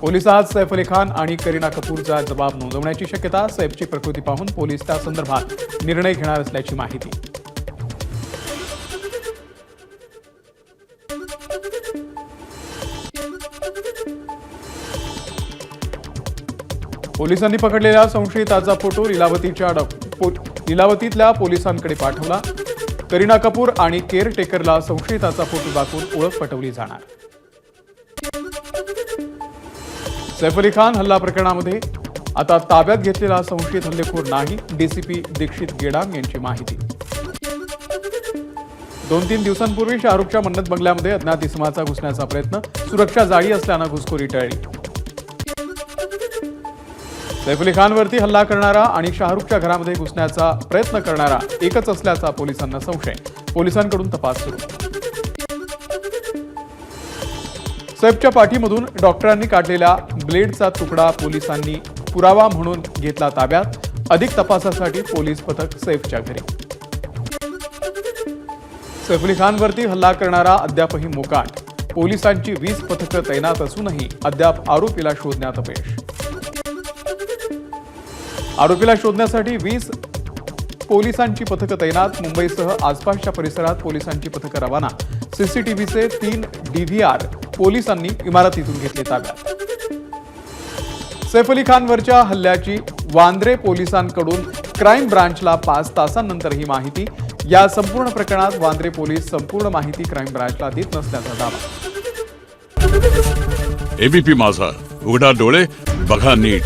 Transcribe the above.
पोलिसात सैफ अली खान आणि करीना कपूरचा जबाब नोंदवण्याची शक्यता। सैफची प्रकृती पाहून पोलीस त्या संदर्भात निर्णय घेणार असल्याची माहिती। पोलिसांनी पकडलेल्या संशयिताचा फोटो लीलावतीतल्या पोलिसांकडे पाठवला। करीना कपूर आणि केअरटेकरला संशयिताचा फोटो दाखवून ओळख पटवली जाणार। सैफ अली खान हल्ला प्रकरणामध्ये आता ताब्यात घेतलेला संशयित हल्लेखोर नाही, डीसीपी दीक्षित गेडाम यांची माहिती। 2-3 दिवसांपूर्वी शाहरुखच्या मन्नत बंगल्यामध्ये अज्ञात इसमाचा घुसण्याचा प्रयत्न, सुरक्षा जाळी असल्यानं घुसखोरी टळली। सैफ अली खानवरती हल्ला करणारा आणि शाहरुखच्या घरामध्ये घुसण्याचा प्रयत्न करणारा एकच असल्याचा पोलिसांना संशय। पोलिसांकडून तपास सुरू। सैफच्या पाठीमधून डॉक्टरांनी काढलेला ब्लेडचा तुकडा पोलिसांनी पुरावा म्हणून घेतला ताब्यात। अधिक तपासासाठी पोलीस पथक सैफच्या घरी। सैफ अली खानवरती हल्ला करणारा अद्यापही मोकाट। पोलिसांची 20 पथकं तैनात असूनही अद्याप आरोपीला शोधण्यात अपयश। आरोपीला शोधण्यासाठी 20 पोलिसांची पथकं तैनात। मुंबईसह आसपासच्या परिसरात पोलिसांची पथकं रवाना। सीसीटीव्हीचे 3 DVR पोलिसांनी इमारतीतून घेतले ताब्यात। सैफ अली खानवरच्या हल्ल्याची वांद्रे पोलिसांकडून क्राईम ब्रांचला 5 तासांनंतर ही माहिती। या संपूर्ण प्रकरणात वांद्रे पोलीस संपूर्ण माहिती क्राईम ब्रांचला देत नसल्याचा दावा। एबीपी माझा, उघडा डोळे बघा नीट।